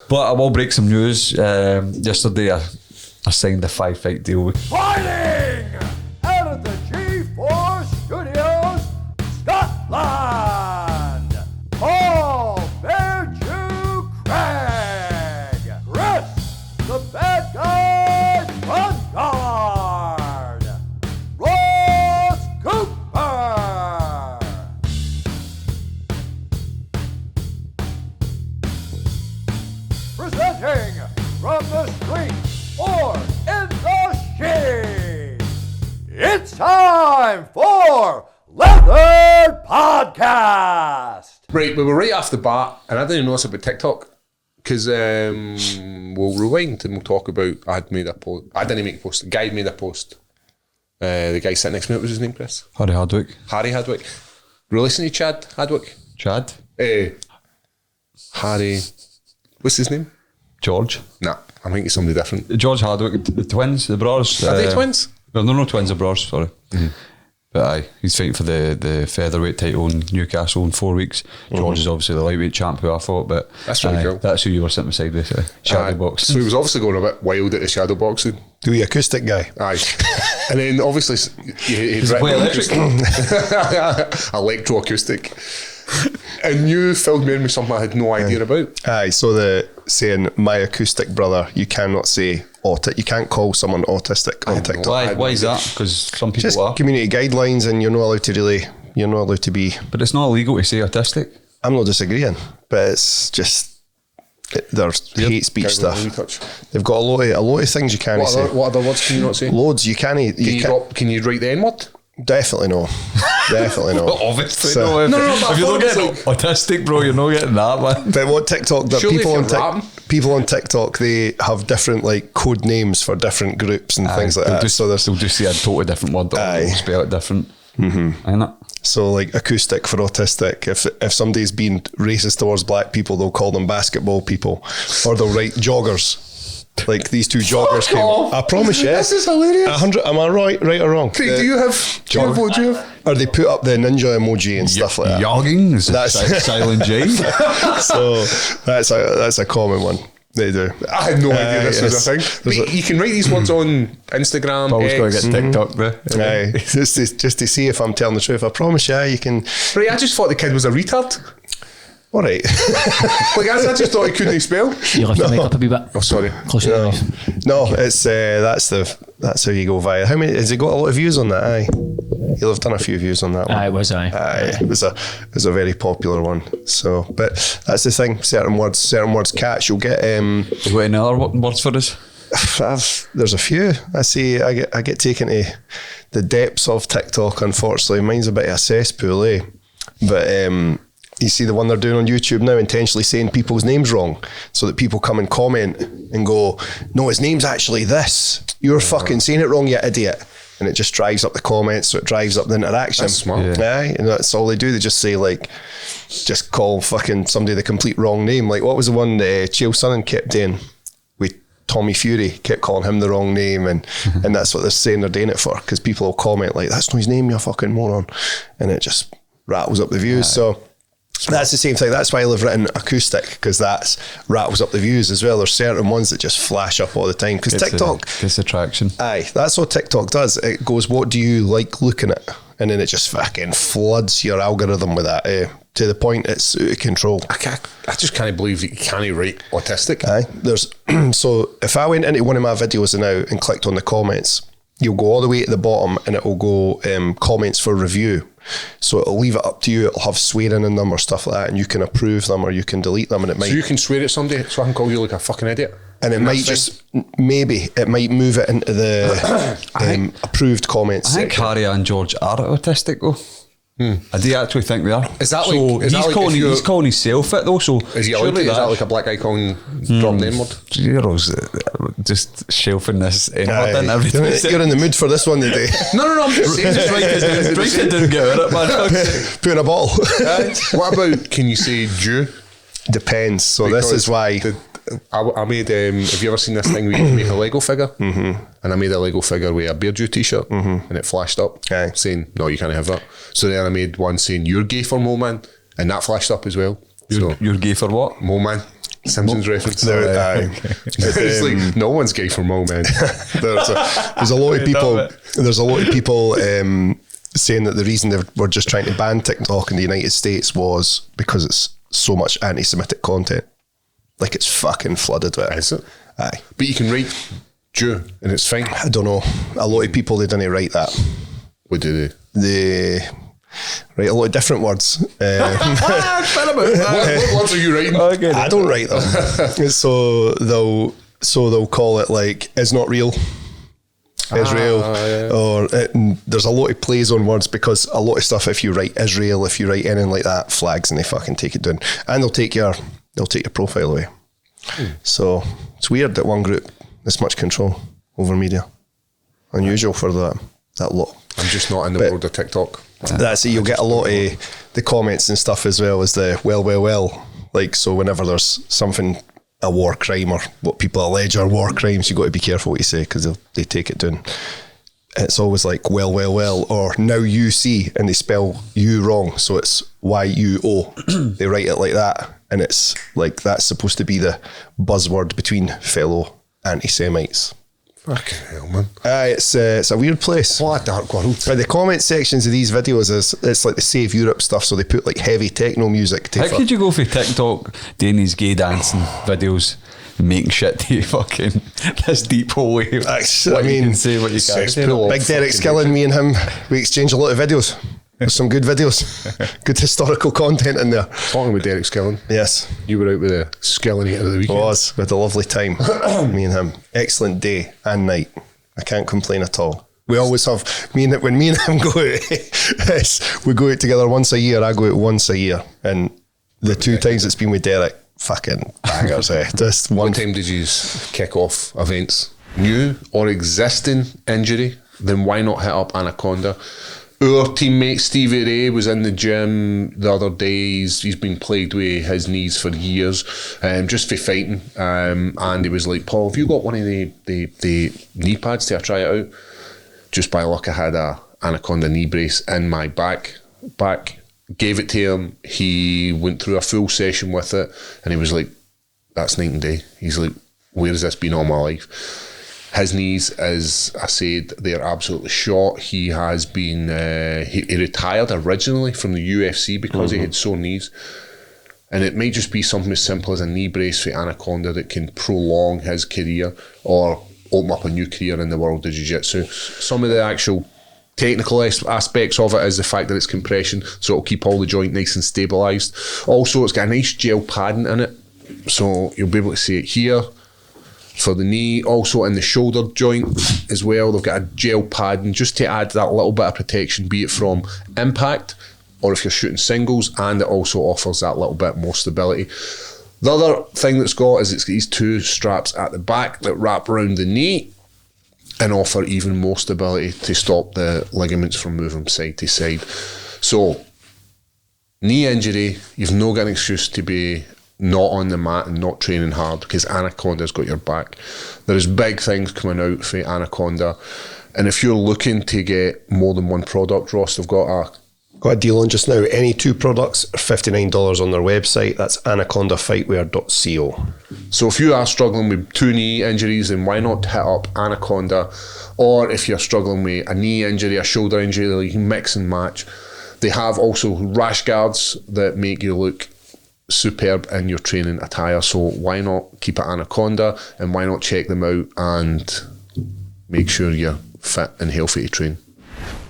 But I will break some news. Yesterday I signed a 5-fight deal with Fighting out of the G4 Studios, Scotland. Paul Bearjew Craig, Chris the Bad Guy Bungard, Ross Cooper. Presenting from the street or in the shade, it's time for Leathered Podcast. Right, we were right off the bat, and I didn't know this about TikTok, because we'll rewind and we'll talk about, I didn't make a post, the guy made a post. The guy sitting next to me, what was his name, Chris? Harry Hardwick. Harry Hardwick. We're listening to Chad Hardwick. Chad? Harry, what's his name? George. Nah, I think it's somebody different. George Hardwick, the twins, the brothers. Are they twins? Well, no twins, the brothers, sorry. Mm-hmm. But aye, he's fighting for the featherweight title in Newcastle in 4 weeks. George is obviously the lightweight champ, who I thought, but that's really cool. That's who you were sitting beside with, shadow box. So he was obviously going a bit wild at the shadow boxing. The acoustic guy. Aye. And then obviously he'd Is it written electric? electroacoustic. And you filled me in with something I had no idea about. Aye, so the saying, my acoustic brother, you cannot say you can't call someone autistic on TikTok. Why is that? Because some people Just are. community guidelines, and you're not allowed to be. But it's not illegal to say autistic. I'm not disagreeing, but it's just there's hate speech stuff. They've got a lot of things you can't say. What other words can you not say? Loads you can't. Can you write the N-word? Definitely no. Definitely no. Obviously So- no. No, If you're not getting autistic, bro, you're not getting that, man. But what TikTok, that Surely people if on you're rapping. people on TikTok, they have different like code names for different groups and things like that. So there's they'll just say a totally different word, or Aye. they'll spell it different. Ain't it? So like acoustic for autistic. If somebody's being racist towards black people, they'll call them basketball people, or they'll write joggers. Like these two joggers came. off. I promise you. This is hilarious. 100. Am I right or wrong? Craig, do you have what do you have? Or they put up the ninja emoji and stuff like that. Yogging is That's- silent J. So that's a common one. They do. I had no idea this was a thing. But you can write these words on Instagram, Always got to X. get TikTok there. Aye, just to see if I'm telling the truth. I promise you, you can. Right, I just thought the kid was a retard. All right. Like I just thought he couldn't spell. You left your mic up a wee bit. Oh, sorry. Closer to the mic. No, it's that's how you go via. How many has he got? A lot of views on that? Aye, he'll have done a few views on that one. Aye, it was. Aye, it was a very popular one. So, but that's the thing. Certain words catch. You'll get. You got any other words for us? There's a few. I see. I get taken to the depths of TikTok. Unfortunately, mine's a bit of a cesspool, eh? But you see the one they're doing on YouTube now, intentionally saying people's names wrong, so that people come and comment and go, "No, his name's actually this. You're fucking saying it wrong, you idiot." And it just drives up the comments, so it drives up the interaction. That's smart. Yeah. Aye, and that's all they do. They just say just call fucking somebody the complete wrong name. Like what was the one Chael Sonnen kept doing with Tommy Fury? Kept calling him the wrong name, and that's what they're saying they're doing it for, because people will comment like, "That's not his name, you fucking moron," and it just rattles up the views. So that's the same thing. That's why I've written acoustic, because that rattles up the views as well. There's certain ones that just flash up all the time, because TikTok Gets attraction. Aye, that's what TikTok does. It goes, what do you like looking at? And then it just fucking floods your algorithm with that, to the point it's out of control. I just can't believe that you can't write autistic. Aye, there's so if I went into one of my videos now and clicked on the comments, you'll go all the way at the bottom and it will go comments for review. So it'll leave it up to you. It'll have swearing in them or stuff like that, and you can approve them or you can delete them, and it might. So you can swear at somebody, so I can call you like a fucking idiot. And it might just, maybe, it might move it into the approved comments I think section. Harry and George are autistic though. I do actually think they are. Is that so like- is that like if he's calling himself it though, so Is he allowed to? Is that like a black guy calling drop name word? You're just shelving this N-word Aye. in everything. You're in the mood for this one today. No, I'm just saying. Just write it down, get out of it, man. Put in a bottle. What about, can you say Jew? Depends. So this is why. I made, have you ever seen this thing where you can make a Lego figure? Mm-hmm. And I made a Lego figure with a Beardew t-shirt, and it flashed up saying, no, you can't have that. So then I made one saying, you're gay for Mo Man, and that flashed up as well. You're gay for what? Mo Man. Simpsons reference. It's like no one's gay for Mo, man. There's a lot of people. There's a lot of people saying that the reason they were just trying to ban TikTok in the United States was because it's so much anti-Semitic content. Like it's fucking flooded with it. Is it? Aye. But you can write Jew and it's fine. I don't know. A lot of people, they didn't write that. What do they? They write a lot of different words. What words are you writing? I don't write them. so they'll call it like "is not real." Israel, or there's a lot of plays on words because a lot of stuff. If you write Israel, if you write anything like that, flags and they fucking take it down, and they'll take your profile away. So it's weird that one group this much control over media. Unusual for that lot. I'm just not in the world of TikTok. That's it. You'll get a lot of the comments and stuff as well as the well. Like, so whenever there's something, a war crime or what people allege are war crimes, you got to be careful what you say because they take it down. It's always like well, or now you see, and they spell you wrong, so it's YUO. They write it like that, and it's like that's supposed to be the buzzword between fellow anti-Semites. Fucking hell, man. It's a weird place. What a dark world. The comment sections of these videos it's like the Save Europe stuff, so they put like heavy techno music. How could you go for TikTok doing these gay dancing videos and making shit to fucking this deep hole way? I mean, you can say, what you can't say. Big Derek Skillen, me and him, we exchange a lot of videos. There's some good videos, good historical content in there. Talking with Derek Skillen. Yes. You were out with a Skillenator of the weekend. Was, with a lovely time. Me and him. Excellent day and night. I can't complain at all. We always have, when me and him go out, we go out together once a year, I go out once a year. And the two times it's been with Derek, fucking bangers, Just One time did you kick off events? New or existing injury? Then why not hit up Anaconda? Our teammate Stevie Ray was in the gym the other day. He's been plagued with his knees for years, just for fighting. And he was like, Paul, have you got one of the knee pads to try it out? Just by luck, I had a Anaconda knee brace in my back. Gave it to him. He went through a full session with it, and he was like, that's night and day. He's like, where has this been all my life? His knees, as I said, they're absolutely shot. He has been, he retired originally from the UFC because he had sore knees. And it might just be something as simple as a knee brace for Anaconda that can prolong his career or open up a new career in the world of jiu-jitsu. Some of the actual technical aspects of it is the fact that it's compression, so it'll keep all the joint nice and stabilised. Also, it's got a nice gel padding in it, so you'll be able to see it here. For the knee, also in the shoulder joint as well, they've got a gel padding just to add that little bit of protection, be it from impact or if you're shooting singles, and it also offers that little bit more stability. The other thing that's got is it's got these two straps at the back that wrap around the knee and offer even more stability to stop the ligaments from moving side to side. So, knee injury, you've no got an excuse to be not on the mat and not training hard because Anaconda's got your back. There's big things coming out for Anaconda, and if you're looking to get more than one product, Ross, they've got a deal on just now. Any two products are $59 on their website. That's anacondafightwear.co. So if you are struggling with two knee injuries, then why not hit up Anaconda? Or if you're struggling with a knee injury, a shoulder injury, you can mix and match. They have also rash guards that make you look superb in your training attire, so why not keep it Anaconda, and why not check them out and make sure you're fit and healthy to train.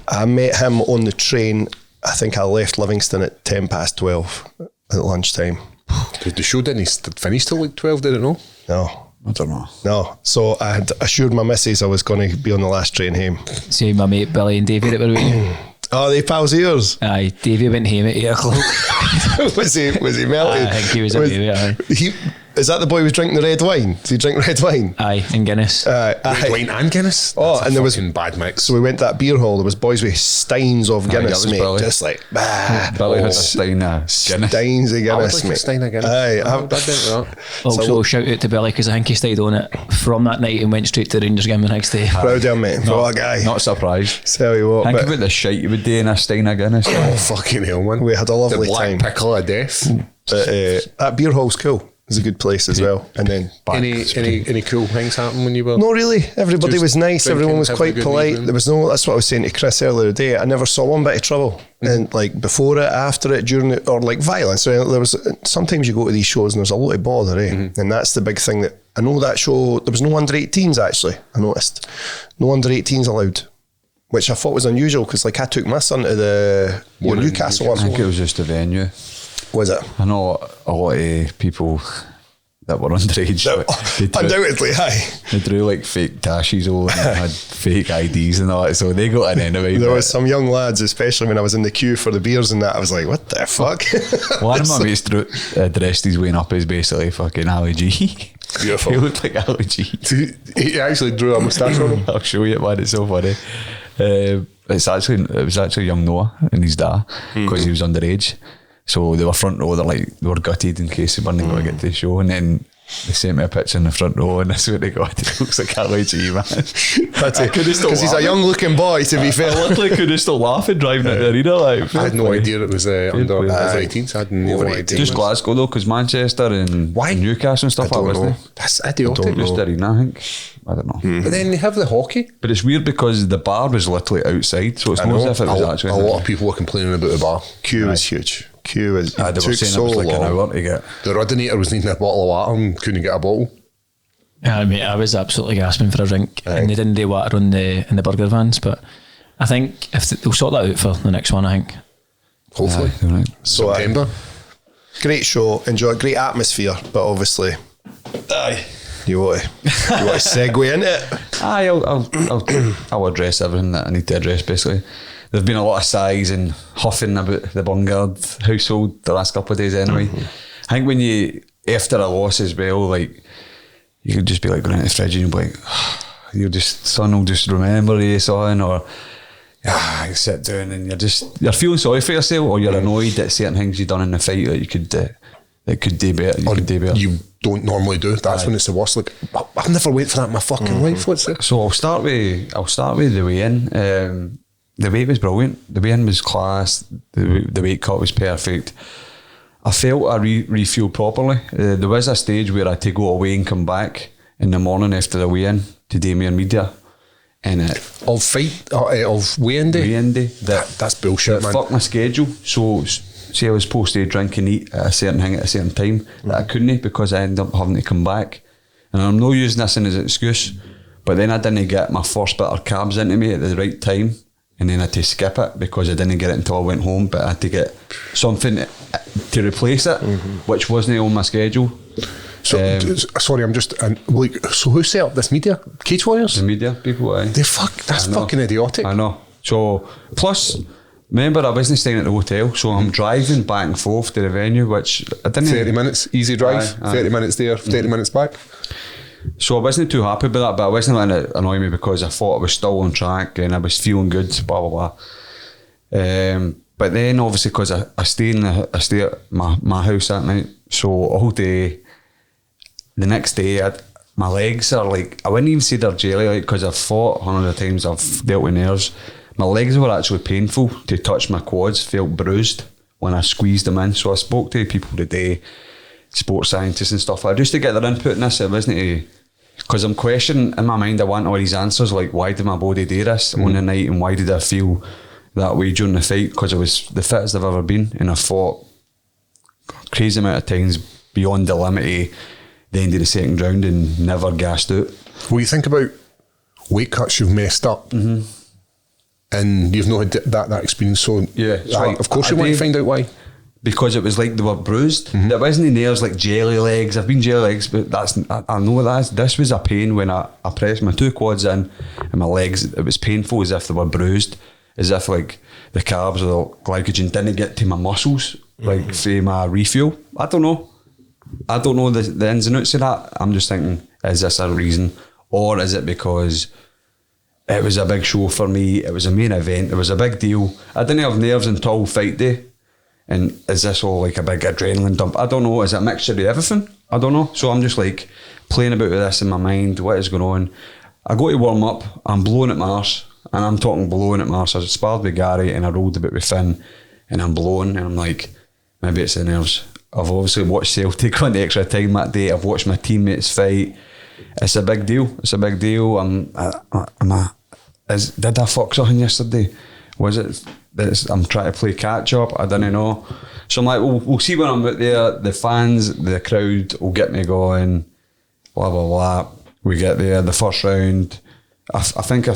I met him on the train. I think I left Livingston at 12:10 at lunchtime. The show didn't finish till like 12, did it no? No. I don't know. No. So I had assured my missus I was going to be on the last train home. See my mate Billy and Davey that were with you. Oh, they pals of yours? Aye, Davey went home at 8 o'clock. was he melted? I think he was away, aye. Is that the boy who was drinking the red wine? Did he drink red wine? Aye, and Guinness. Red wine and Guinness? Oh, and there was bad mix. So we went to that beer hall. There was boys with steins of Guinness, mate. Billy. Just like, Billy had a stein of Guinness. Steins of Guinness, mate. Stein of Guinness. Aye, I've done that. Also, shout out to Billy because I think he stayed on it from that night and went straight to the Rangers game the next day. Proud of him, mate. What a guy. Not surprised. Tell you what. Think about the shite you would do in a stein of Guinness. Oh, fucking hell, man. We had a lovely the black time. pickle of death. But that beer hall's cool. is a good place as well. And then Any cool things happen when you were? not really. Everybody Just was nice. drinking, Everyone was having a quite good polite. evening. There was no. That's what I was saying to Chris earlier today. I never saw one bit of trouble, and like before it, after it, during it, or like violence. So there was. Sometimes you go to these shows and there's a lot of bother, and that's the big thing. That I know that show there was no under 18s actually. I noticed no under 18s allowed, which I thought was unusual because like I took my son to the Newcastle one. I think it was just a venue. Was it? I know a lot of people that were underage. Undoubtedly, aye. They drew like fake dashes all and had fake IDs and all that, so they got in anyway. There was some young lads, especially when I was in the queue for the beers and that, I was like, what the fuck? One of my mates dressed his way up as basically fucking Ali G. Beautiful. He looked like Ali G. He actually drew a moustache on him. I'll show you it, man, it's so funny. It was actually young Noah and his dad because he was underage. So they were front row, they were gutted in case they weren't going to get to the show, and then they sent me a picture in the front row and that's what they got. It looks like Ali G, man. Because he's a young looking boy, to be fair. I literally couldn't stop laughing driving at the arena. Like, I had no idea it was under 18s. I had no Over idea. just Glasgow though, because Manchester and Newcastle and stuff I like don't that, know. wasn't it? That's idiotic. Just the arena, I think. I don't know. But then they have the hockey. But it's weird because the bar was literally outside, so it's not as if it was actually. A lot of people were complaining about the bar. Queue was huge. Queue was. They were It took saying so it was like an long. hour to get. The Rudinator was needing a bottle of water and couldn't get a bottle. Yeah, mate, I was absolutely gasping for a drink, and they didn't do water in the burger vans. But I think if they'll sort that out for the next one, I think. Hopefully. Right. So, September. great show, enjoy, great atmosphere, but obviously, you want to segue into it. I'll address everything that I need to address. Basically, there've been a lot of sighs and huffing about the Bungard household the last couple of days. Anyway, I think when you after a loss as well, like you could just be like going into the fridge and you'll be like, son will just remember you, son, or you sit down and you're feeling sorry for yourself, or you're annoyed at certain things you've done in the fight that you could do better. You don't normally do. That's when it's the worst. Like, I've never waited for that in my fucking life. What's it? So I'll start with the weigh-in. The weight was brilliant. The weigh-in was class. The weight cut was perfect. I felt I refueled properly. There was a stage where I had to go away and come back in the morning after the weigh-in to do mere media. And Of weigh-in day? weigh-in day. That's bullshit, man. Fuck my schedule. So see, I was supposed to drink and eat at a certain thing at a certain time that I couldn't because I ended up having to come back. And I'm not using this as an excuse, but then I didn't get my first bit of carbs into me at the right time, and then I had to skip it because I didn't get it until I went home, but I had to get something to replace it, which wasn't on my schedule. So, sorry, I'm just so who set up this media? Cage Warriors? The media people, That's fucking idiotic. I know. So plus, remember I wasn't staying at the hotel, so I'm driving back and forth to the venue, which I didn't. 30 minutes, easy drive. Aye. 30 minutes there, 30 minutes back. So I wasn't too happy with that, but I wasn't letting it annoy me because I thought I was still on track and I was feeling good, blah blah blah. But then obviously because I stay at my house that night, so all day. The next day, my legs are like, I wouldn't even say they're jelly, like, because I've fought 100 times, I've dealt with nerves. My legs were actually painful to touch my quads, felt bruised when I squeezed them in. So I spoke to people today, sports scientists and stuff, just to get their input in this. It wasn't because I'm questioning, in my mind, I want all these answers, like why did my body do this on the night and why did I feel that way during the fight? Because I was the fittest I've ever been and I fought crazy amount of times beyond the limit of the end of the second round and never gassed out. Well, you think about weight cuts you've messed up, and you've not had that experience. So Yeah, so aye, of course you want to find out why. Because it was like they were bruised. There wasn't nerves like jelly legs. I've been jelly legs, but I know what that is. This was a pain when I pressed my two quads in and my legs. It was painful as if they were bruised, as if like the carbs or the glycogen didn't get to my muscles, like for my refuel. I don't know the ins and outs of that. I'm just thinking, is this a reason, or is it because it was a big show for me? It was a main event. It was a big deal. I didn't have nerves until fight day. And is this all like a big adrenaline dump? I don't know. Is it a mixture of everything? I don't know. So I'm just like playing about with this in my mind. What is going on? I go to warm up. I'm blowing at my arse. And I'm talking blowing at my arse. I sparred with Gary and I rolled a bit with Finn. And I'm blowing and I'm like, maybe it's the nerves. I've obviously watched Celtic on the extra time that day. I've watched my teammates fight. It's a big deal. It's a big deal. Did I fuck something yesterday? Was it? I'm trying to play catch up. I don't know. So I'm like, we'll see when I'm out there. The fans, the crowd will get me going. Blah blah blah. We get there. The first round. I think I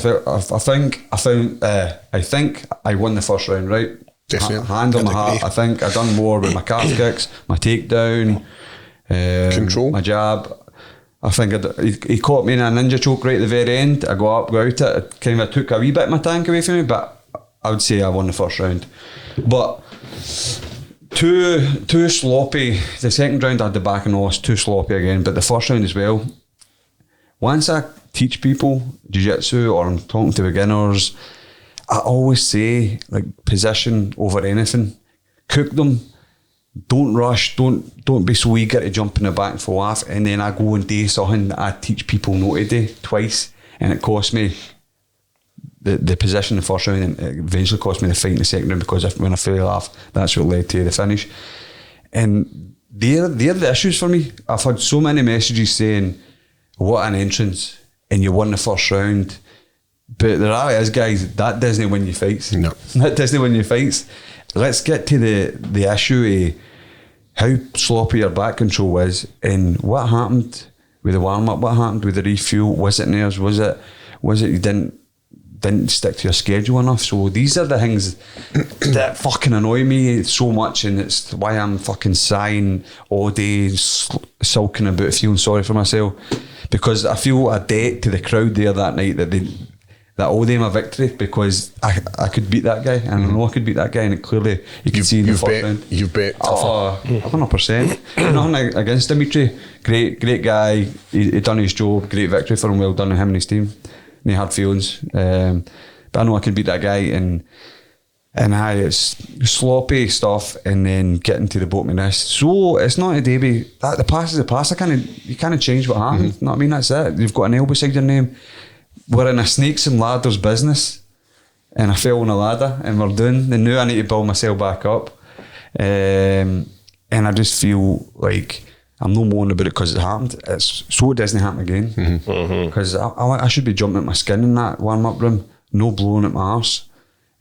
won the first round, right? Definitely. Hand on my heart. I think I done more with my calf kicks, my takedown, control, my jab. I think he caught me in a ninja choke right at the very end. I go out it. It kind of took a wee bit of my tank away from me, but I would say I won the first round. But too sloppy. The second round I had the back and lost, too sloppy again. But the first round as well. Once I teach people jiu-jitsu or I'm talking to beginners, I always say like position over anything. Cook them. Don't rush. Don't be so eager to jump in the back and fall off. And then I go and do something that I teach people not to do twice, and it cost me the position in the first round, and it eventually cost me the fight in the second round because when I fell off, that's what led to the finish. And they're the issues for me. I've had so many messages saying, "What an entrance!" and you won the first round. But the reality is, guys, that doesn't win you fights. No, that doesn't win you fights. Let's get to the issue of how sloppy your back control is and what happened with the warm up. What happened with the refuel? Was it nerves? Was it you didn't stick to your schedule enough? So these are the things that fucking annoy me so much, and it's why I'm fucking sighing all day, sulking about feeling sorry for myself, because I feel a debt to the crowd there that night that owed them a victory, because I could beat that guy, and I know I could beat that guy, and it clearly you could see in the first round. You've bet. 100%. Nothing against Dimitri. Great guy. He done his job. Great victory for him. Well done to him and his team. No hard feelings. But I know I could beat that guy, and it's sloppy stuff, and then getting to the bottom of this. So it's not a day that the past is the past. You can't change what happened. You know what I mean? That's it. You've got an L beside your name. We're in a snakes and ladders business, and I fell on a ladder, and we're doing. And now I need to build myself back up, and I just feel like I'm no moaning about it because it happened. It's so it doesn't happen again, because I should be jumping at my skin in that warm up room, no blowing at my arse.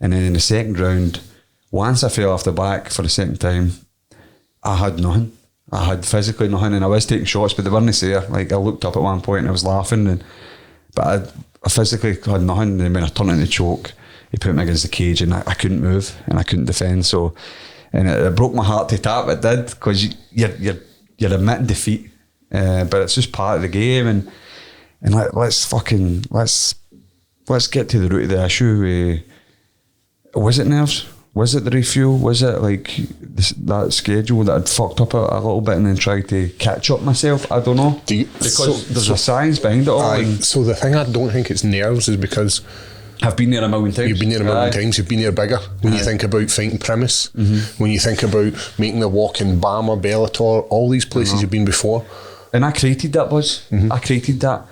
And then in the second round, once I fell off the back for the second time, I had nothing. I had physically nothing, and I was taking shots, but they weren't there. Like I looked up at one point and I was laughing, but I physically had nothing. And then when I turned into choke, he put me against the cage, and I couldn't move and I couldn't defend. So, and it broke my heart to tap. It did, because you're admitting defeat, but it's just part of the game. And let's get to the root of the issue. Was it nerves? Was it the refuel? Was it like that schedule that I'd fucked up a little bit and then tried to catch up myself? I don't know. Because there's a science behind it all. So the thing I don't think it's nerves is because I've been there a million times. You've been there a million times. You've been there bigger. When you think about fighting Premise, when you think about making the walk in BAM or Bellator, all these places you've been before. And I created that, Buzz. I created that.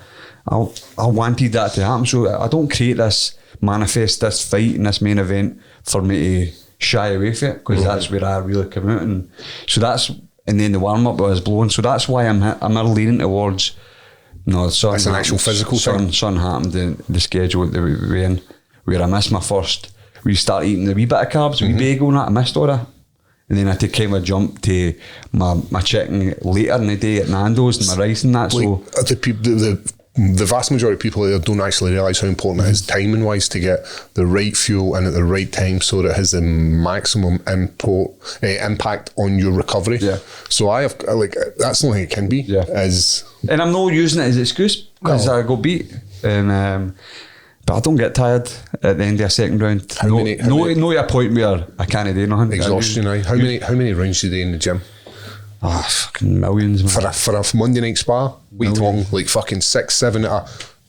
I wanted that to happen. So I don't create this, manifest this fight and this main event for me to shy away from it, because that's where I really come out. And so and then the warm up was blowing. So that's why I'm leaning towards. No, that's an actual physical thing. Something happened in the schedule that we were in, where I missed my first. We start eating the wee bit of carbs, wee bagel and that. I missed all that. And then I had to kind of jump to my chicken later in the day at Nando's and my rice and that. Like, so the vast majority of people there don't actually realise how important it is timing wise to get the right fuel in at the right time, so that it has the maximum impact on your recovery. Yeah. So I have that's the only thing it can be. Yeah. And I'm not using it as an excuse, because I go beat, and but I don't get tired at the end of a second round. No, a point where I can't do nothing. Exhaustion. How many rounds do you do in the gym? Fucking millions, man. For a Monday night spa, we talking like fucking 6, 7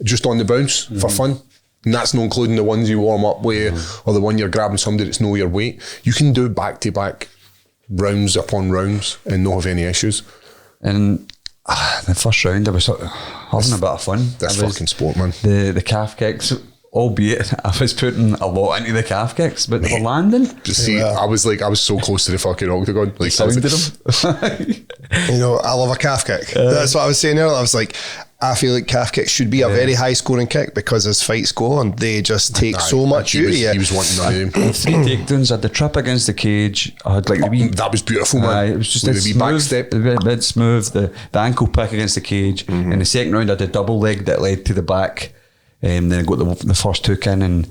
just on the bounce for fun. And that's not including the ones you warm up with, or the one you're grabbing somebody that's know your weight. You can do back to back rounds upon rounds and not have any issues. And the first round I was having a bit of fun. This fucking sport, man. The calf kicks albeit I was putting a lot into the calf kicks, but they were landing. Just see, I was so close to the fucking octagon. Like, Sounded them. You know, I love a calf kick. That's what I was saying earlier. I was like, I feel like calf kicks should be a very high scoring kick because as fights go on, they just take so much out of you. He was wanting none of them. 3 takedowns. I had the trip against the cage. I had like the wee. That was beautiful, man. It was just With a the wee back smooth, step. a bit smooth. The ankle pick against the cage. In the second round, I did a double leg that led to the back. Then I got the first hook in, and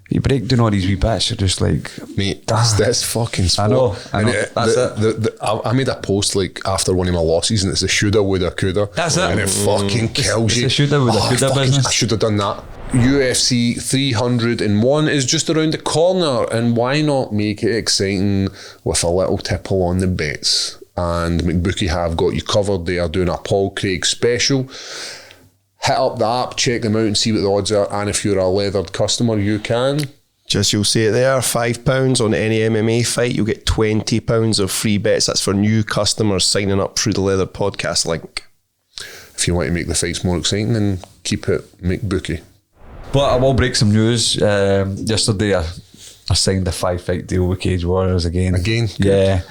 you break down all these wee bits. You're just like, Mate, that's fucking sport. I know. That's it. I made a post like after one of my losses, and it's a shoulda, woulda, coulda. That's it. And it fucking kills you. It's a shoulda, woulda, coulda business. I should have done that. UFC 301 is just around the corner, and why not make it exciting with a little tipple on the bets? And McBookie have got you covered. They are doing a Paul Craig special. Hit up the app, check them out and see what the odds are. And if you're a leathered customer, you can. Just you'll see it there, £5 on any MMA fight. You'll get £20 of free bets. That's for new customers signing up through the Leather Podcast link. If you want to make the fights more exciting, then keep it McBookie. But I will break some news. Yesterday, I signed a 5-fight deal with Cage Warriors again. Yeah.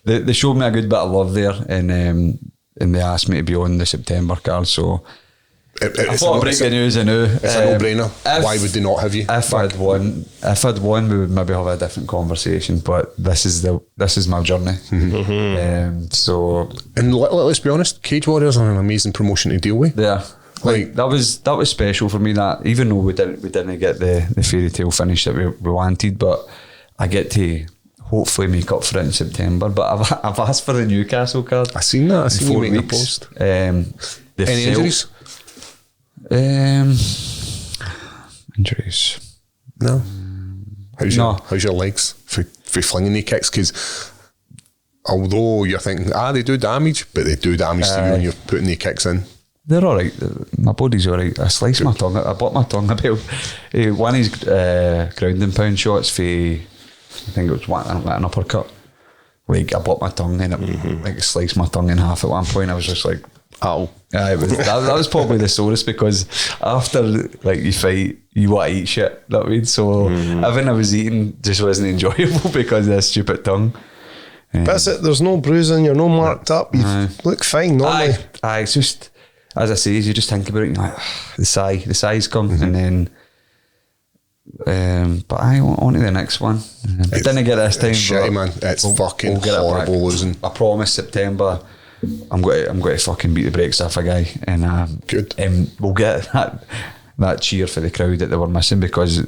They showed me a good bit of love there, and they asked me to be on the September card, so I thought I'd break the news I knew. It's a no-brainer. Why would they not have you? If I'd won, we would maybe have a different conversation. But this is my journey. So, and let's be honest, Cage Warriors are an amazing promotion to deal with. Yeah, like that was special for me. That even though we didn't get the fairy tale finish that we wanted, but I get to hopefully make up for it in September. But I've asked for the Newcastle card. I seen that. I seen you making a weeks. post. Any injuries? Injuries? No. How's your legs for flinging the kicks? Because although you're thinking, they do damage, but they do damage to you when you're putting the kicks in. They're alright. My body's alright. I sliced my tongue. I bought my tongue about one of his ground and pound shots for, I think it was an uppercut. Like I bought my tongue and it like sliced my tongue in half at one point. I was just like, ow. That was probably the sorest because after like you fight, you want to eat shit. That means so everything I was eating just wasn't enjoyable because of that stupid tongue. But that's it. There's no bruising. You're no marked up. You look fine normally. It's just as I say, you just think about it. And you're like the sighs come, and then. But I on to the next one. I didn't get this time. It's shitty, man. It's fucking horrible losing. I promise September. I'm going to fucking beat the brakes off a guy, and good. We'll get that cheer for the crowd that they were missing because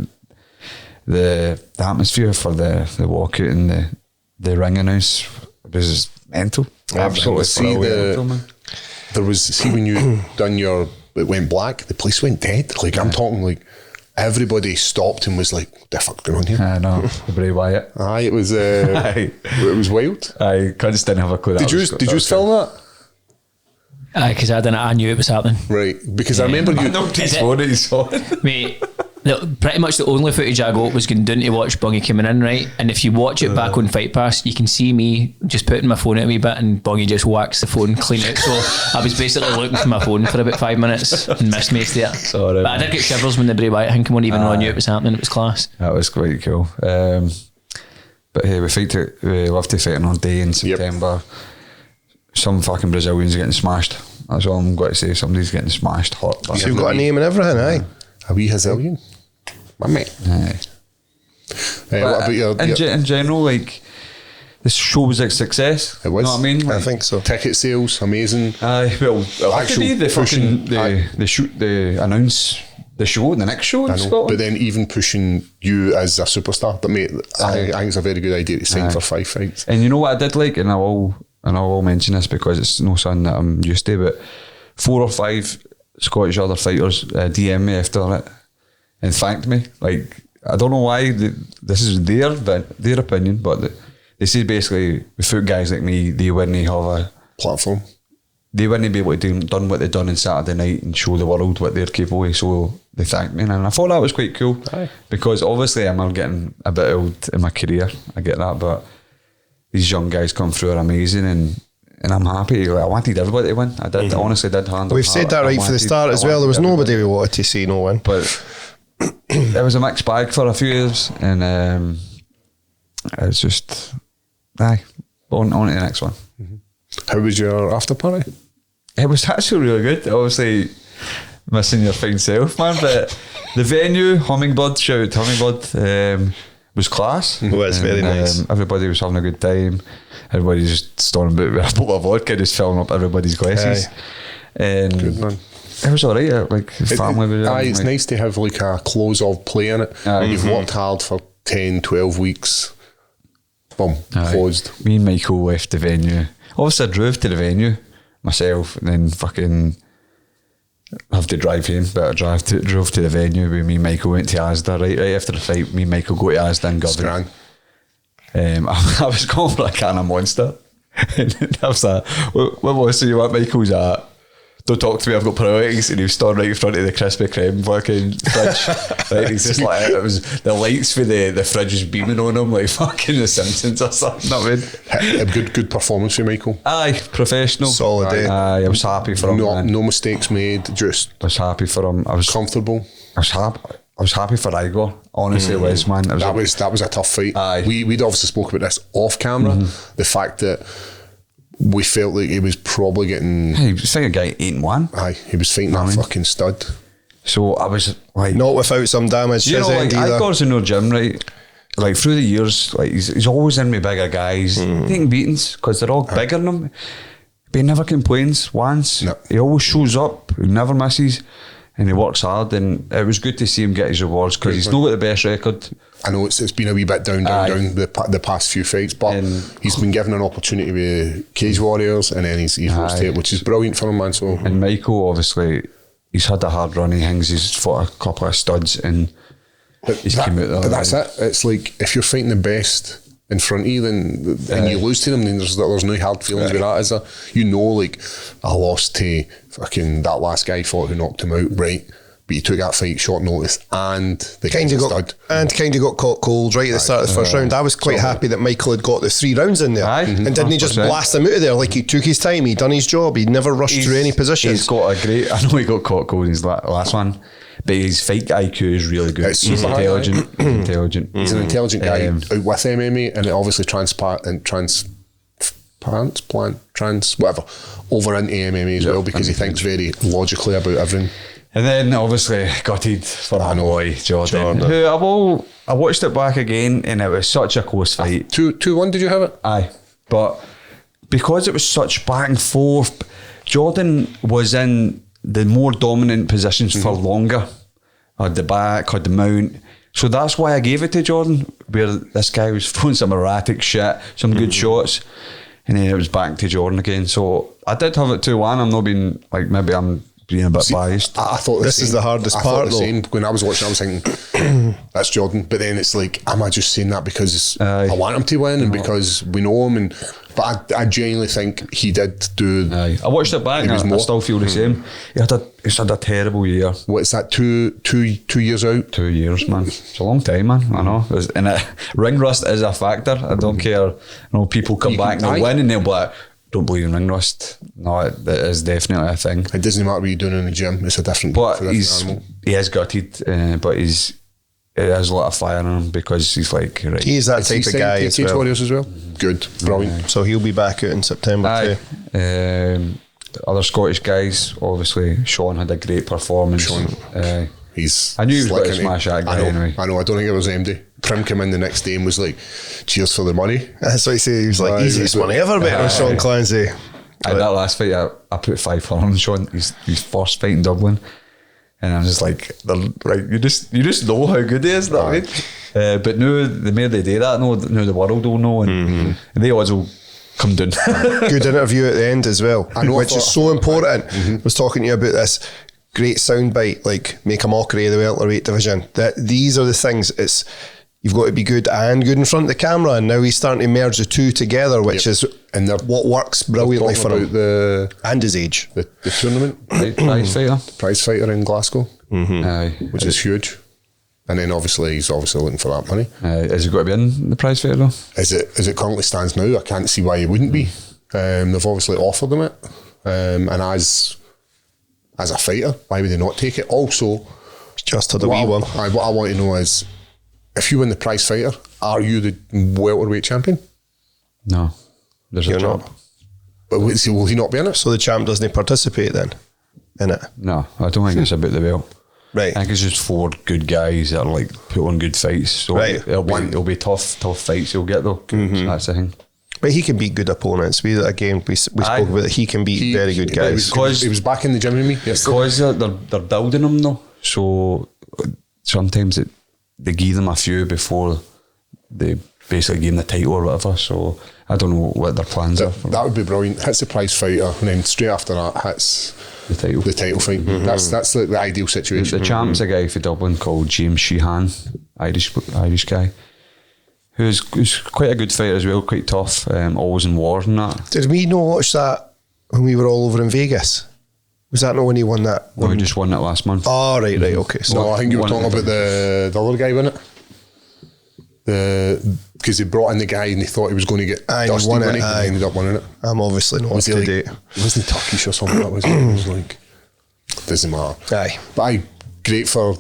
the atmosphere for the walkout and the ring announce was mental. Absolutely mental, man. See when you done it went black, the place went dead. Like I'm talking like everybody stopped and was like, what the fuck going on here? I know, the Bray Wyatt. It was it was wild. I just didn't have a clue. Did you film that? Because I knew it was happening. Right, because I remember you. Nobody's phone it, you saw it. Mate, pretty much the only footage I got was going down to watch Bungie coming in, right? And if you watch it back on Fight Pass, you can see me just putting my phone out a wee bit and Bungie just whacks the phone clean out. So I was basically looking for my phone for about 5 minutes and missed most of it. Sorry, but I did get shivers when the Bray Wyatt thing came on, even though I knew it was happening. It was class. That was quite cool. But hey, we love to fight on day in September. Some fucking Brazilians are getting smashed. That's all I'm going to say. Somebody's getting smashed hot. So you've got a name and everything, aye? A wee Brazilian? My mate. Aye. What about in general, like, this show was a success. It was. You know what I mean? I think so. Ticket sales, amazing. Aye, well, that could be the fucking, they announce the show, the next show in Scotland. But then even pushing you as a superstar. But mate, I think it's a very good idea to sign for 5 fights. And you know what I did like, and I will mention this because it's no something that I'm used to, but 4 or 5 Scottish other fighters DM me after it and thanked me. Like, I don't know why, this is their opinion, but they say basically without guys like me, they wouldn't have a platform. They wouldn't be able to done what they've done on Saturday night and show the world what they're capable of, so they thanked me, and I thought that was quite cool. Aye. Because obviously I'm getting a bit old in my career, I get that, but these young guys come through are amazing, and I'm happy. I wanted everybody to win. I did. I honestly did. We've said that right for the start as well. There was nobody we wanted to see no win. But it was a mixed bag for a few years, and it's just on to the next one. How was your after party? It was actually really good. Obviously, missing your fine self, man. But the venue, Hummingbird, shout out Hummingbird, was class. It was very nice. Everybody was having a good time. Everybody just storming about with a bottle of vodka, just filling up everybody's glasses. And Good man. it was alright. Like family was there. It's like, nice to have like a close of play in it. You've worked hard for 10, 12 weeks. Boom, closed. Me and Michael left the venue. Obviously, I drove to the venue myself, and then fucking have to drive home. But I drove to the venue with me and Michael, went to Asda right after the fight. Me and Michael go to Asda and Govan. I was going for a can of Monster. And I was like, what was it you want? Michael's at, don't talk to me, I've got priorities. And he was stood right in front of the Krispy Kreme fucking fridge. Right, he's just like, it was the lights for the fridge was beaming on him like fucking The Simpsons or something. A good performance for Michael. Aye, professional. Solid day. Aye, I was happy for him. No mistakes made, just I was happy for him. I was comfortable. I was happy for Igor. Honestly, it was, man. That was a tough fight. Aye. We'd obviously spoke about this off camera. The fact that we felt like he was probably getting. Hey, it's like a guy 8-1. Aye, he was fighting that fucking stud. So I was like, Not without some damage. you know, his like end either. Igor's in no gym, right? Like through the years, like he's always in with bigger guys, taking beatings because they're all bigger than him. But he never complains once. No. He always shows up. He never misses, and he works hard. And it was good to see him get his rewards because he's not got the best record. I know it's been a wee bit down the past few fights, but And- he's been given an opportunity with Cage Warriors, and then he's rose to it, which is brilliant for him, man. So And Michael, obviously, he's had a hard run. He hangs. He's fought a couple of studs, and he's came out there. but that's it. It's like if you're fighting the best in front of you, then and you lose to them, then there's no hard feelings with that, is there? You know, like I lost to fucking that last guy fought who knocked him out, right? But you took that fight short notice, and the Kind of got caught cold right at the start of the first round. I was quite happy that Michael had got the 3 rounds in there, Aye. and didn't he just 100%. blast him out of there? Like he took his time, he done his job, he never rushed through any positions. He's got a great. I know he got caught cold in his last one, but his fight IQ is really good. It's He's super high, intelligent. He's intelligent. He's an intelligent guy Um, out with MMA, and it obviously whatever over into MMA as well, because he thinks very logically about everything. And then obviously gutted for my boy Jordan. Jordan. Who I watched it back again, and it was such a close fight. 2-1, did you have it? Aye, but because it was such back and forth, Jordan was in the more dominant positions for longer. Had the back, had the mount. So that's why I gave it to Jordan, where this guy was throwing some erratic shit, some good shots, and then it was back to Jordan again. So I did have it 2-1. I'm not being like, maybe I'm being a bit biased. I thought This is the hardest part, though. When I was watching, I was thinking that's Jordan, but then it's like, am I just saying that because Aye. I want him to win and because we know him? But I genuinely think he did do. Aye. I watched it back He and was I more. still feel the same. He's had a terrible year. What's that? 2 years out. 2 years, man. It's a long time, man. I know. Ring rust is a factor. I don't care. You know, people come You back can- and they aye. win and they'll be like, don't believe in ring rust. No, it is definitely a thing. It doesn't matter what you're doing in the gym. It's a different. But it's a different animal. he is gutted, but it has a lot of fire in him because he's like, right. He's that Is type he of signed guy to as Cage well. Warriors as well. Good, brilliant. So he'll be back out in September Aye. too. Other Scottish guys, obviously, Sean had a great performance. Sean. He's. I knew he was slick, going to isn't he? smash that guy I know. anyway. I know. I don't think it was MD. Prim came in the next day and was like, "Cheers for the money." That's what he said. He was like, Aye, easiest he was money ever made with Sean Clancy. And that last fight, I put 5 on Sean. His first fight in Dublin, and I'm just like, right, you just know how good he is. That way. But now the more they do that, now the world will know, and the odds will come down. Good interview at the end as well, I know, which I is thought- so important. I was talking to you about this great soundbite, like make a mockery of the welterweight division. That these are the things. It's you've got to be good and good in front of the camera, and now he's starting to merge the two together, which is And they're what works brilliantly for talking him about and his age. the tournament, Prize fighter. prize fighter in Glasgow, Aye. which is huge. And then he's obviously looking for that money. Is he got to be in the prize fighter though? As it currently stands now, I can't see why he wouldn't be. They've obviously offered him it, and as a fighter, why would they not take it? Also, Just had a wee one. What I want to know is, if you win the prize fighter, are you the welterweight champion? No, there's You're a job. not. But will he not be in it? So the champ doesn't participate then in it? No, I don't think it's about the belt. Right. I think it's just 4 good guys that are like put on good fights. So Right. it'll be tough fights he'll get though. So that's the thing. But he can beat good opponents. We spoke about that. He can beat very good guys. He was back in the gym with me yesterday. Because they're building them though. So sometimes they give them a few before they basically give them the title or whatever. So I don't know what their plans are. That would be brilliant. Hits the prize fighter, and then straight after that hits The title. the title fight. That's the ideal situation. The champ's a guy for Dublin called James Sheehan, Irish guy, who's quite a good fighter as well, quite tough, always in wars and that. Did we not watch that when we were all over in Vegas? Was that not when he won that? No, he just won it last month. Oh, right, okay. So No, I think you were One- talking about the other guy, wasn't it? Because they brought in the guy and they thought he was going to get Aye, dusty, won it, wasn't he? And aye. he ended up winning it. I'm obviously not up Was he to like, date. wasn't he Turkish or something? That was it. It was like, doesn't matter. Aye. But aye, great for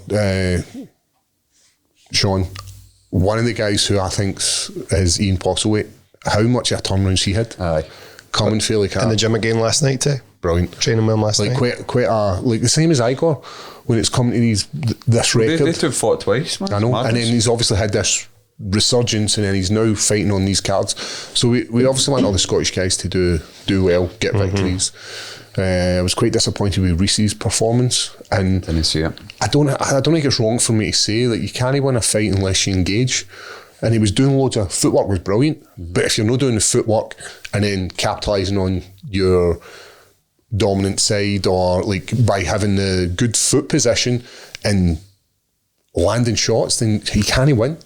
Sean. One of the guys who I think is Ian Postlethwaite. How much of a turnaround he had. Aye. Coming fairly In the gym again last night too. brilliant. Training with him last Like night. quite a like the same as Igor when it's come to this They record. took fought twice, man. I know, Madness. and then he's obviously had this resurgence, and then he's now fighting on these cards. So we obviously want all the Scottish guys to do well, get victories. I was quite disappointed with Reese's performance, and Didn't see it. I don't think it's wrong for me to say that you can't win a fight unless you engage. And he was doing loads of footwork, was brilliant. But if you're not doing the footwork and then capitalising on your dominant side, or like by having the good foot position and landing shots, then he can't win.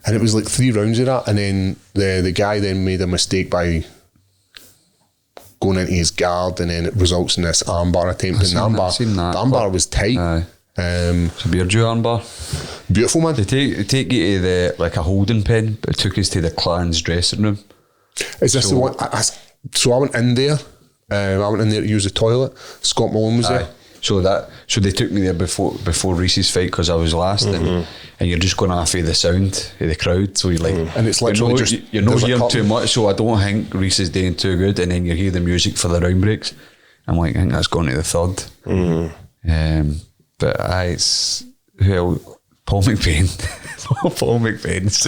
And it was like 3 rounds of that, and then the guy then made a mistake by going into his guard, and then it results in this armbar attempt. And the seen that. armbar was tight. Aye. It's a beard armbar. Beautiful, man. They take you to a holding pen, but it took us to the clan's dressing room. Is this the one? So I went in there. I went in there to use the toilet. Scott Malone was there. So they took me there before Reese's fight because I was last, and you're just going off of the sound of the crowd. So you're like, And it's literally you're just- you're not there's a hearing curtain. too much. So I don't think Reese is doing too good, and then you hear the music for the round breaks. I'm like, I think that's going to the third. But it's Paul McBain. Paul McBain's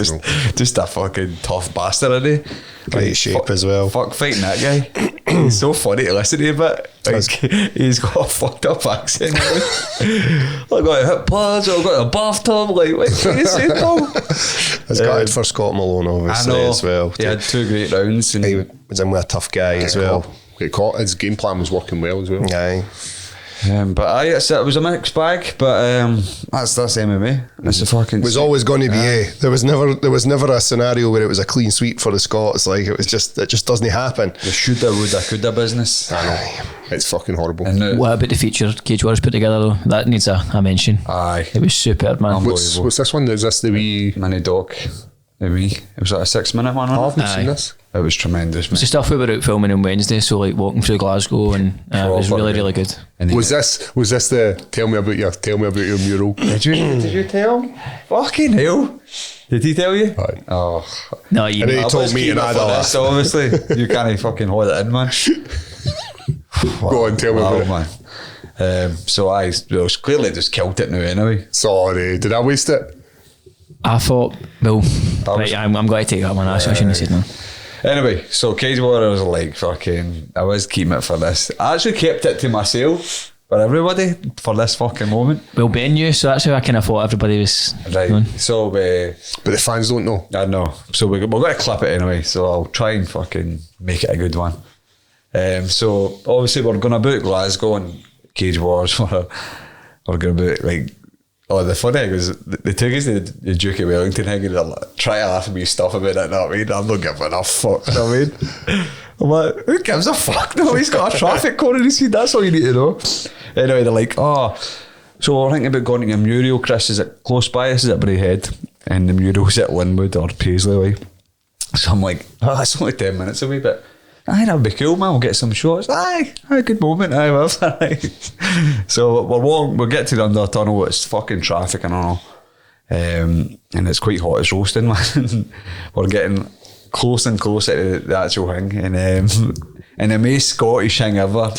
just a fucking tough bastard, isn't he? Great shape as well. Fuck fighting that guy. He's so funny to listen to, but like, he's got a fucked up accent. I got a hip pads, I got a bathtub. Like, what are you saying, Paul? It's gutted for Scott Malone, obviously, as well. He had 2 great rounds. And He was in with a tough guy as well. Get caught. His game plan was working well as well. Aye. but it was a mixed bag. But that's MMA. It's a fucking. It was always going to be there was never a scenario where it was a clean sweep for the Scots. Like it just doesn't happen. the shoulda, woulda, coulda business. I know. It's fucking horrible. And What about the feature Cage Warriors put together though? That needs a mention. aye, It was superb, man. what's this one? Is this the wee? mini doc. Maybe it was like a 6-minute one. I Wasn't haven't seen this. it was tremendous, man. It's the stuff we were out filming on Wednesday, so like walking through Glasgow, and it was really, really good. And Was this the tell me about your mural? Did you tell him? Fucking hell! Did he tell you? Aye. Oh, No, you And he I told was me keeping and it I for don't. this, obviously, you can't fucking hold it in, man. Go on, tell me Wow, about it. man. So I clearly just killed it now anyway. Sorry, did I waste it? I thought, well, right, I'm going to take that one. I shouldn't have said no. Anyway, so Cage Warriors like fucking. I was keeping it for this. I actually kept it to myself for everybody for this fucking moment. Well, Ben knew, so that's how I kind of thought everybody was Right. known. So But the fans don't know. I know. So we're going to clip it anyway. So I'll try and fucking make it a good one. So obviously we're going to book Glasgow and Cage Wars. We're going to book like. Oh, the funny thing is, they took us to the Duke of Wellington thing and they're like, try to laugh at me stuff about it, know what I mean? I'm not giving a fuck, you know what I mean? I'm like, who gives a fuck? No, he's got a traffic cone in his head, that's all you need to know. Anyway, they're like, so we're thinking about going to a mural, Chris, is it close by us? Is it Braehead? And the mural's at Linwood or Paisley way. So I'm like, that's only 10 minutes away, but aye, that'll be cool, man. We'll get some shots. Aye, good moment. Aye, whatever. So we'll get to the under tunnel. It's fucking traffic and all. And it's quite hot. It's roasting, man. We're getting close and closer to the actual thing. And the most Scottish thing ever,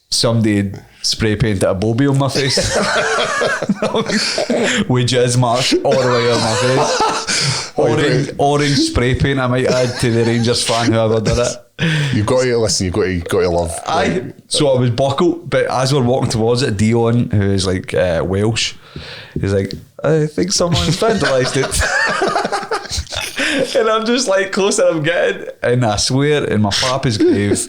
somebody spray painted a bobby on my face. With jizz marks all the way on my face. Orange spray paint, I might add, to the Rangers fan, whoever did it. You've got to listen, you've got to love. Aye. So I was buckled, but as we're walking towards it, Dion, who is like Welsh, he's like, I think someone's vandalised it. And I'm just like, closer I'm getting, and I swear, in my papa's grave,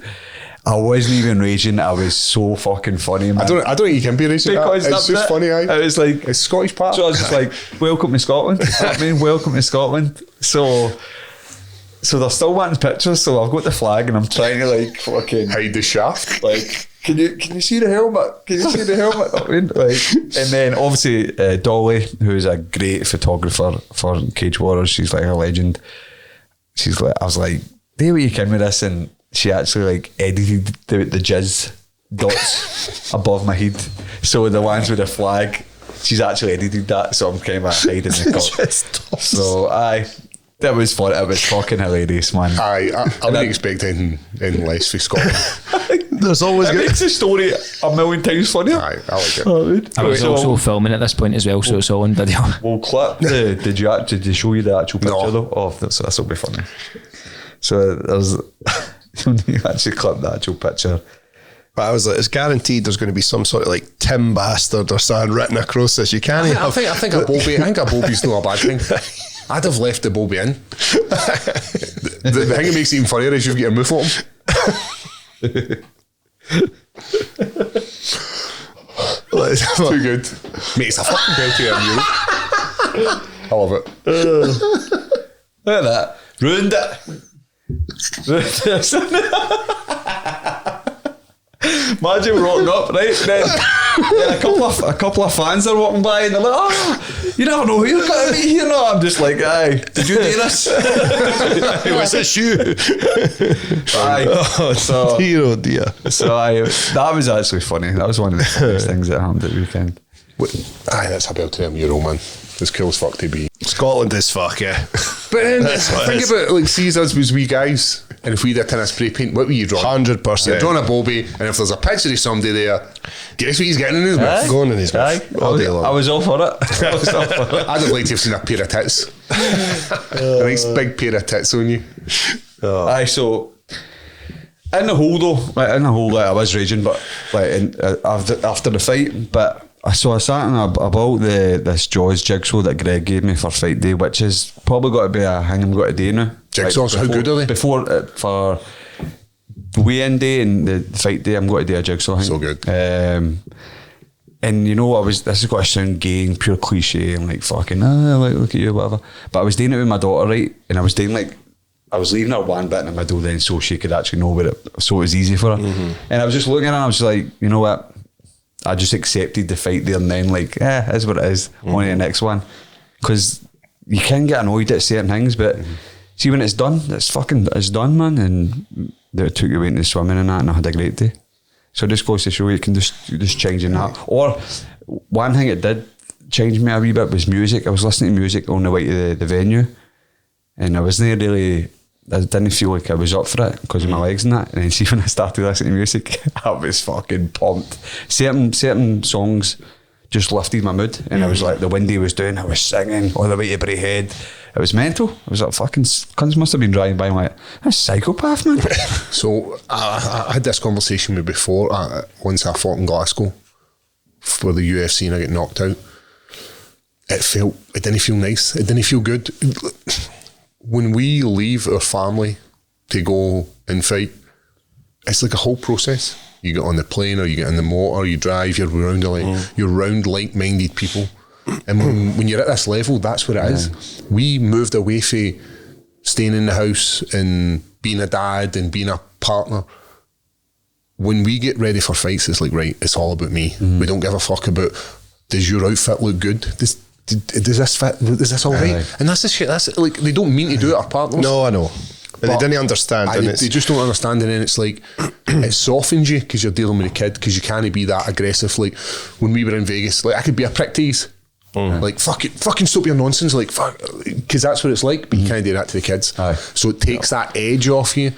I wasn't even raging. I was so fucking funny, man. I don't think you can be raging. Because it's just funny, aye. It was like, it's Scottish part. so I was just like, welcome to Scotland. You know what I mean? Welcome to Scotland. So they're still wanting pictures, so I've got the flag and I'm trying to like fucking hide the shaft. like, can you see the helmet? Can you see the helmet? I mean, like, and then obviously Dolly, who's a great photographer for Cage Warriors, she's like a legend. She's like, I was like, do what you can with this, and she actually like edited the jizz dots above my head. So the ones with the flag, she's actually edited that. So I'm kind of hiding the cup. So that was fun. It was fucking hilarious, man. I wouldn't expect anything less for Scotland. There's always it makes the story a million times funnier. Aye, I like it. I was also filming at this point as well, so it's all on video. We'll clip did you show you the actual picture though? Oh, this will be funny. So there's you actually clip the actual picture. But I was like, it's guaranteed there's going to be some sort of like Tim Bastard or something written across this. You can't I think a Bobby's not a bad thing. I'd have left the Bobby in. The thing that makes it even funnier is you've got a move on him. Too good. Mate, it's a fucking belty of you. I love it. Look at that. Ruined it. Imagine rocking up, right? Then a couple of fans are walking by and they're like, oh, you never know who you're going to meet here. No, I'm just like, aye, did you do this? Was this you? Aye. Oh, so, dear, oh dear. So that was actually funny. That was one of the funniest things that happened at the weekend. Aye, that's a belty of Euro, man. It's cool as fuck to be. Scotland is fuck, yeah. But then, think about it, like, see us was wee guys, and if we had a tin of spray paint, what were you drawing? 100%. You're drawing a Bobby, and if there's a picture of somebody there, guess what he's getting in his mouth? Going in his mouth all day long. I was all for it. I'd have liked to have seen a pair of tits. A nice big pair of tits on you. Aye, so in the hole, I was raging, but like after the fight, but I sat in about this Jaws jigsaw that Greg gave me for fight day, which is probably got to be a thing I'm going to do now. Jigsaws, how good are they? Before for weigh-in day and the fight day, I'm going to do a jigsaw thing. So good. And you know, this is going to sound gay and pure cliche and like fucking like look at you, whatever. But I was doing it with my daughter, right? And I was doing like, I was leaving her one bit in the middle then so she could actually know where it, so it was easy for her. Mm-hmm. And I was just looking at her and I was like, you know what? I just accepted the fight there and then, like, is what it is. On to the next one. Because you can get annoyed at certain things, but see, when it's done, it's done, man. And they took you away into swimming and that, and I had a great day. So it just goes to show you can just change in that. Or one thing it did change me a wee bit was music. I was listening to music on the way to the venue, and I didn't feel like I was up for it because of my legs and that. And then see, when I started listening to music, I was fucking pumped. Certain songs just lifted my mood, and I was like, the windy was doing, I was singing all the way to Braehead. It was mental. I was like, fucking cunts must have been driving by and like, that's psychopath, man. So I had this conversation with before, once I fought in Glasgow for the UFC and I got knocked out. It didn't feel nice. It didn't feel good. When we leave our family to go and fight, it's like a whole process. You get on the plane or you get in the motor, you drive, you're around like-minded people. And when you're at this level, that's what it is. We moved away from staying in the house and being a dad and being a partner. When we get ready for fights, it's like, right, it's all about me. We don't give a fuck about, does your outfit look good? Does this fit? Is this all right? And that's the shit. That's like, they don't mean to do it, our partners. No, I know. But they didn't understand. And they just don't understand, and then it's like it softens you because you're dealing with a kid, because you can't be that aggressive. Like when we were in Vegas, like I could be a prick to these. Like fucking stop your nonsense, like fuck, because that's what it's like. But you can't do that to the kids. Aye. So it takes that edge off you.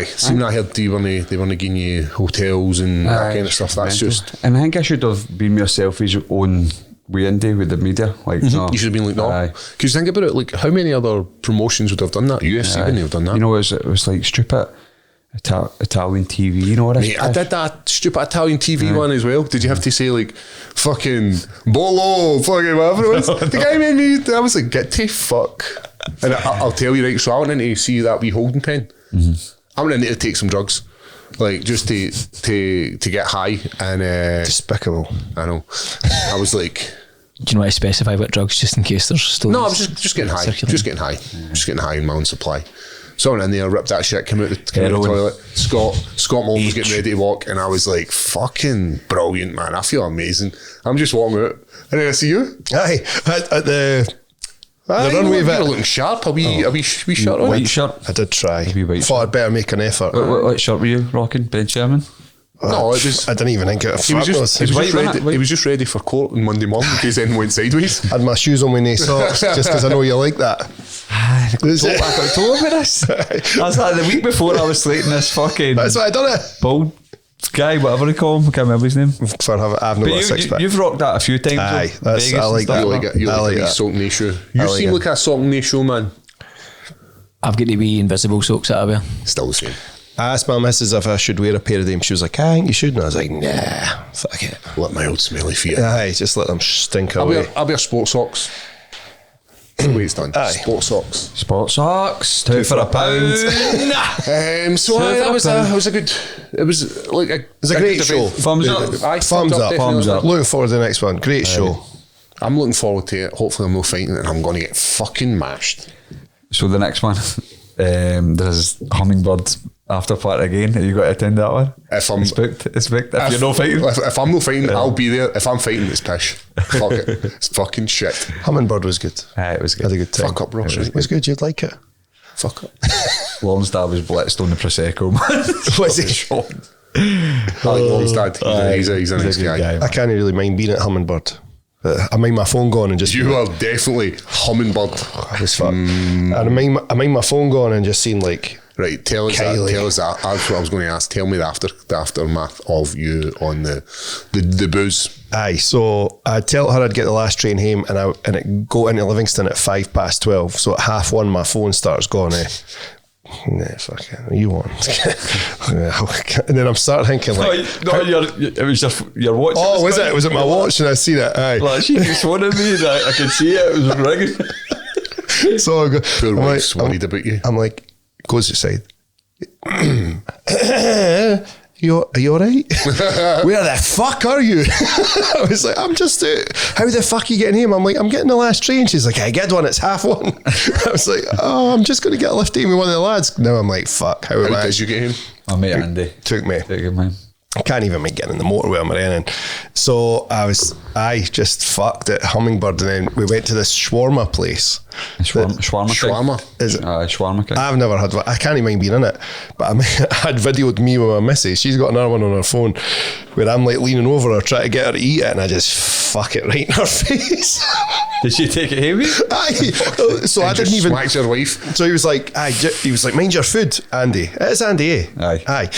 Seeing I heard they weren't giving you hotels and that kind of stuff. That's just. And I think I should have been more selfish on weekend day with the media. Like, no. You should have been like, no. Because think about it, like how many other promotions would have done that? UFC wouldn't have done that. You know, it was like stupid Italian TV. You know what Mate, I did that stupid Italian TV one as well. Did you have to say like fucking Bolo, fucking whatever it was? The guy made me. I was like, get to fuck. And I'll tell you, right. So I went in to see that wee holding pen. I went in there to take some drugs, like just to get high, and despicable. I know. I was like, do you know how to specify what drugs, just in case there's still? No, I was just getting high, just getting high in my own supply. So I went in there, ripped that shit, came out the toilet. Scott Mullen was getting ready to walk, and I was like, fucking brilliant, man. I feel amazing. I'm just walking out, and then I see you. Aye, at the runway bit. You're looking sharp. Are we shirt on? White shirt. I did try. White Thought I'd better make an effort. What shirt were you rocking? Ben Sherman? No, it was. I didn't even think it. He was just ready for court on Monday morning because then went sideways. Had my shoes on with no socks just because I know you like that. I got told about this. I was like the week before I was slating this fucking. That's why I done it. Bald guy, whatever they call him, I can't remember his name. I've not got a six pack. You've rocked that a few times. Aye, that's, Vegas I like that. You I like like a that. sock shoe. You seem like a sock shoe man. I've got the wee invisible socks that I wear. Still the same. I asked my missus if I should wear a pair of them. She was like, I think you should. And I was like, nah, fuck it. Let my old smelly feet. Aye, just let them stink away. I'll wear sports socks. That's the way it's done. Aye. Sports socks. Sports socks, two for a pound. So that was a good. It was like a. It's a great show. Thumbs up. Aye, Thumbs up. definitely. Thumbs up. Looking forward to the next one. Great show. I'm looking forward to it. Hopefully, I'm not fighting it, and I'm going to get fucking mashed. So the next one, there's Hummingbird after party again. Have you got to attend that one? If I'm It's booked. If you're not fighting. If I'm not fighting, I'll be there. If I'm fighting, it's pish. Fuck it. It's fucking shit. Hummingbird was good. It was good. Had a good time. Fuck up, Ross. It was good. You'd like it. Fuck up. Lonsdale was blitzed on the Prosecco, man. Was it? I like Longstad. He's a nice good guy. I can't really mind being at Hummingbird. I mind my phone going and just. You are definitely Hummingbird. I was fucked. And I mind my phone going and just seeing like. Right, tell us Kylie. that. That's what I was going to ask. Tell me the aftermath of you on the booze. Aye, so I'd tell her I'd get the last train home and it go into Livingston at 12:05. So at 1:30 my phone starts going, nah, fuck it, what you want? And then I'm starting thinking like, it was your watch. oh, was it? Was it my watch? And I seen it. Aye. Like, she keeps phoning me. I can see it. It was ringing. So I go, Poor I'm wife's like, worried about you. I'm like, goes outside. Are you alright? Where the fuck are you? I was like, I'm just how the fuck are you getting home? I'm like, I'm getting the last train. She's like, I get one, it's 1:30. I was like, oh, I'm just going to get a lift in with one of the lads. Now I'm like, fuck, how am I? Did you get him? My mate Andy Took me. took him, man. I can't even make getting in the motorway I'm in. So I just fucked at Hummingbird, and then we went to this shawarma place. Shawarma. Is it? Shawarma King. I've never had one. I can't even mind being in it. But I had videoed me with my missus. She's got another one on her phone where I'm like leaning over her trying to get her to eat it, and I just fuck it right in her face. Did she take it heavy? Aye. So I didn't even. Smacked your wife. So he was like, mind your food, Andy. It is Andy, eh? Aye.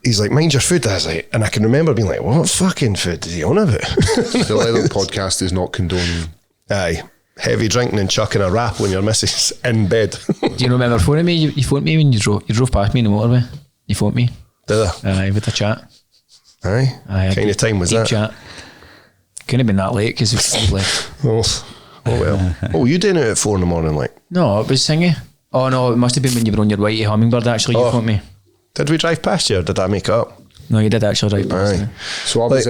He's like, mind your food. I was like, and I can remember being like, what fucking food is he on about? The Leather podcast is not condoning. Aye. Heavy drinking and chucking a rap when your missus in bed. Do you remember phoning me? You phoned me when you drove past me in the motorway. You phoned me. Did I? Aye, with a chat. Aye. Aye, Kind of time was deep that? Chat. Couldn't have been that late because it was late. Oh well. Oh, you doing it at 4 a.m, like? No, it was singing. Oh no, it must have been when you were on your way to Hummingbird. Actually, you phoned me. Did we drive past you, or did I make it up? No, you did actually drive past me. So I was.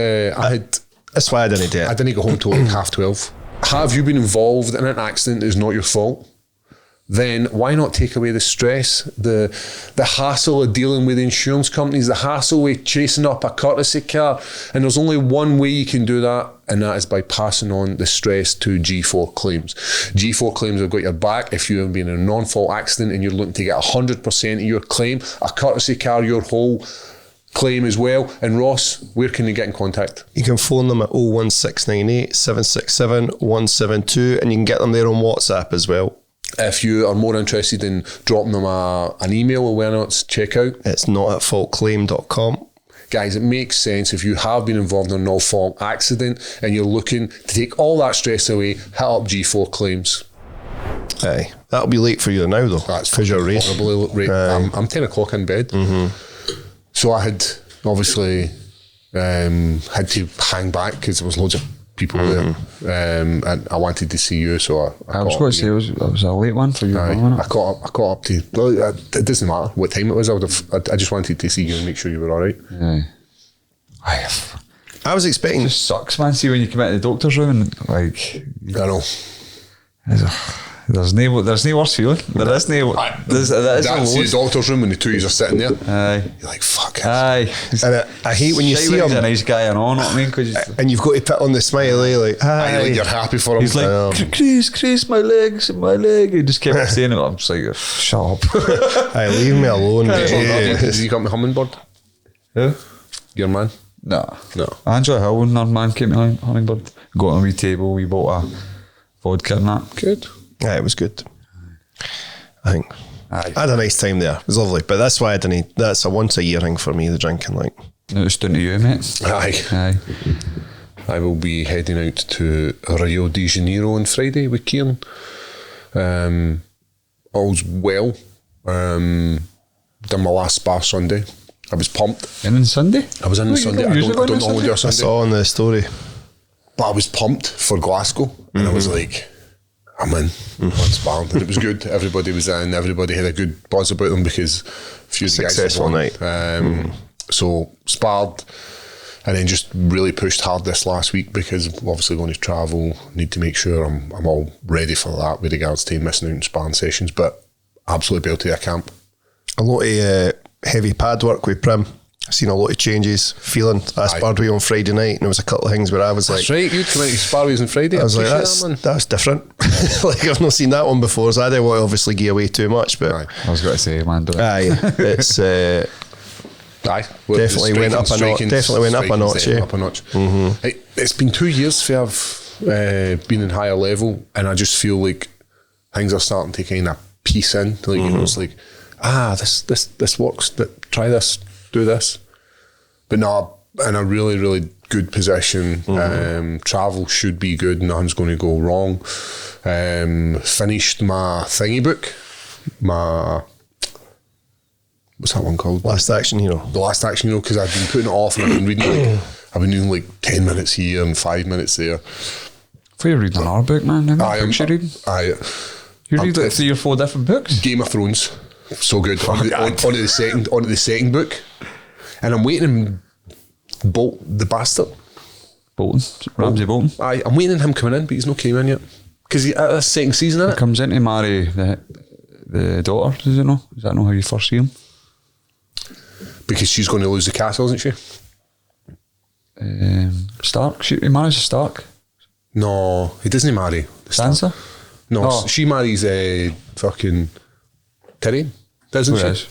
That's why I didn't do it. I didn't go home till like 12:30. Have you been involved in an accident that is not your fault? then why not take away the stress, the hassle of dealing with the insurance companies, the hassle with chasing up a courtesy car? And there's only one way you can do that, and that is by passing on the stress to G4 Claims. G4 Claims have got your back if you have been in a non-fault accident and you're looking to get 100% of your claim, a courtesy car, your whole claim as well. And Ross, where can you get in contact? You can phone them at 01698 767 172, and you can get them there on WhatsApp as well. If you are more interested in dropping them an email or whatnot, check out. It's notatfaultclaim.com. Guys, it makes sense. If you have been involved in a no-fault accident and you're looking to take all that stress away, hit up G4 Claims. Aye, that'll be late for you now though. That's because you're racing. horribly late. I'm 10 o'clock in bed. So I had obviously had to hang back because there was loads of people there, and I wanted to see you, so I was going to say it was a late one for you. I caught up to. Well, it doesn't matter what time it was. I just wanted to see you and make sure you were all right. Yeah. I was expecting. It just sucks, man. See when you come into the doctor's room and like, I know. There's no worse feeling. There is no. That's the doctor's room when the two of you are sitting there. Aye. You're like, fuck it. Aye. And I hate when you see him. He's a nice guy and all, know what I mean? And you've got to put on the smiley, like, hi. Like you're happy for him. He's like, Chris, my legs. He just kept saying it. I'm just like, shut up. Aye, leave me alone. Did you come to Hummingbird? Who? Your man? No. No. Angela Hill and our man came to Hummingbird. Got on a wee table, we bought a vodka and that. Good. Yeah, it was good. I think Aye. I had a nice time there. It was lovely, but that's why that's a once a year thing for me, the drinking. Like, No, it's down to you, mate. Aye. I will be heading out to Rio de Janeiro on Friday with Kieran. All's well. Done my last spa Sunday. I was pumped. And then Sunday? I was in on Sunday. I don't know what I saw on the story. But I was pumped for Glasgow, and I was like, I'm in on sparring, and it was good. Everybody was in. Everybody had a good buzz about them because a few of the guys Successful had won. night. So sparred, and then just really pushed hard this last week because I'm obviously going to travel. Need to make sure I'm all ready for that with regards to missing out on sparring sessions. But absolutely belted a camp. A lot of heavy pad work with Prim. I've seen a lot of changes. Feeling I sparred with on Friday night, and there was a couple of things where I was like, That's right, you'd come out to spar with us on Friday. I was like, appreciate that's different. Like, I've not seen that one before, so I didn't want to obviously give away too much, but I was going to say, man, don't aye, it's definitely went up a notch. Definitely went up a notch. Yeah. Up a notch. It's been 2 years for I've been in higher level, and I just feel like things are starting to kind of piece in. Like you know, it's like, this works. But try this, do this. But no, in a really, really good position. Travel should be good. Nothing's going to go wrong. Finished my thingy book. What's that one called? Last Action Hero. The Last Action Hero, because I've been putting it off and I've been reading I've been doing like 10 minutes here and 5 minutes there. For you reading our book, man. How many books you reading? You read like 3 or 4 different books? Game of Thrones. So good. Onto the second book. And I'm waiting on the bastard. Bolton. Ramsay Bolton. Aye, I'm waiting on him coming in, but he's not came in yet. Because he's at the second season, innit? He comes in to marry the daughter, does it know? Is that not how you first see him? Because she's going to lose the castle, isn't she? Stark. He marries a Stark. No, he doesn't marry the Sansa? No, Oh. she marries fucking Tyrion, doesn't Who she?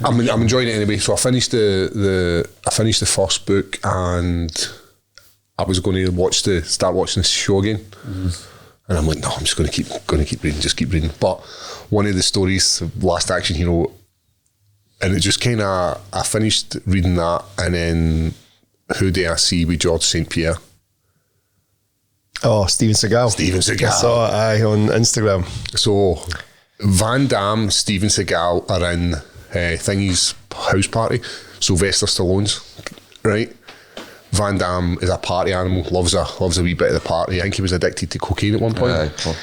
I'm enjoying it anyway. So I finished the first book, and I was going to start watching the show again. And I'm like, no, I'm just going to keep reading, just keep reading. But one of the stories, Last Action Hero, and it just kind of, I finished reading that, and then Who Do I See with George St. Pierre. Oh, Steven Seagal. Steven Seagal. I saw it on Instagram. So Van Damme, Steven Seagal are in Thingy's house party. Sylvester Stallone's, right? Van Damme is a party animal, loves a wee bit of the party. I think he was addicted to cocaine at one point.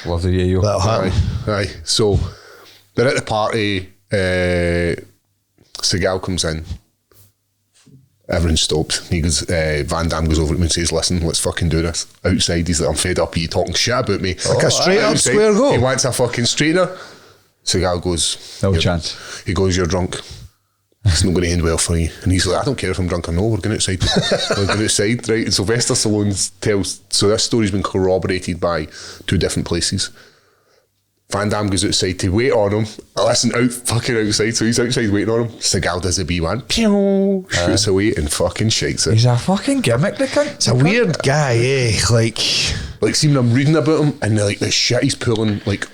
Love the yayo. That'll happen. Aye. So they're at the party. Seagal comes in, Everyone stops. He goes, Van Damme goes over to him and says, listen, let's fucking do this. Outside, he's like, I'm fed up of you talking shit about me. Like a straight up Outside, square go. He wants a fucking straightener. Seagal goes, No "You're-" chance. He goes, you're drunk. It's not going to end well for you. And he's like, I don't care if I'm drunk or no, we're going outside. We're going outside, right? And Sylvester Stallone tells, so this story's been corroborated by 2 different places. Van Damme goes outside to wait on him. Listen, fucking outside. So he's outside waiting on him. Seagal does a B1. Pew! Shoots away and fucking shakes it. He's a fucking gimmick, the cunt. It's a weird guy, eh? Like See, when I'm reading about him and like the shit he's pulling, like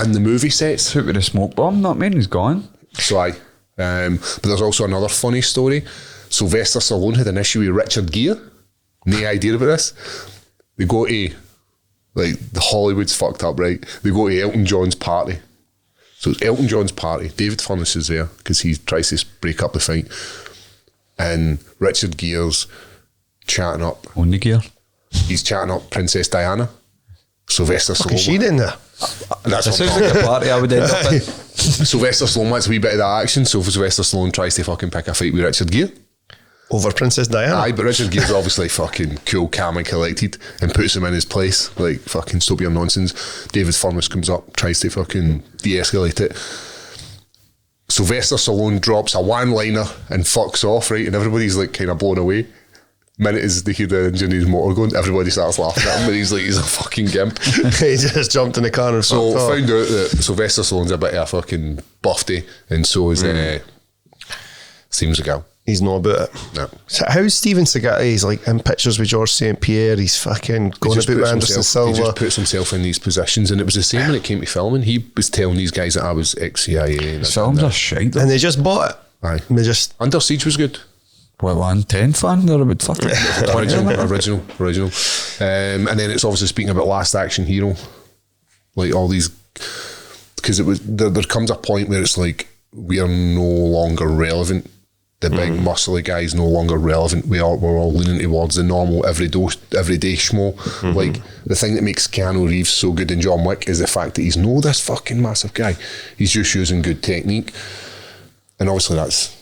in the movie sets. Took with a smoke bomb, not mean he's gone. So but there's also another funny story. Sylvester Stallone had an issue with Richard Gere. No idea about this. They go to, like, the Hollywood's fucked up, right? They go to Elton John's party. So it's Elton John's party. David Furness is there because he tries to break up the fight. And Richard Gere's chatting up. Only gear. He's chatting up Princess Diana. Sylvester fuck is she Stallone. in there? That's That what sounds like a party I would end up in. Sylvester Stallone wants a wee bit of that action, so Sylvester Stallone tries to fucking pick a fight with Richard Gere. Over Princess Diana. Aye, but Richard Gere's obviously fucking cool, calm and collected and puts him in his place. Like, fucking stop your nonsense. David Furness comes up, tries to fucking de-escalate it. Sylvester Stallone drops a one-liner and fucks off, right? And everybody's like kind of blown away. Minute is they hear the engine of his motor going, everybody starts laughing at him, and he's like, he's a fucking gimp. He just jumped in the car and So fucked off. found out that Sylvester Stallone's a bit of a fucking buffy, and so is seems a girl. He's not about it. No. So how's Steven Seagal? He's like in pictures with George St. Pierre. He's fucking going about with Anderson He Silva. just puts himself in these positions, and it was the same when it came to filming. He was telling these guys that I was ex-CIA. His films are shite though. And they just bought it. Aye. And they just Under Siege was good. What, 110 fan? They're about fucking original. And then it's obviously speaking about Last Action Hero, like all these, because it was there comes a point where it's like we are no longer relevant. The big muscly guy is no longer relevant. We're all leaning towards the normal everyday schmo. Like the thing that makes Keanu Reeves so good in John Wick is the fact that he's no this fucking massive guy. He's just using good technique, and obviously that's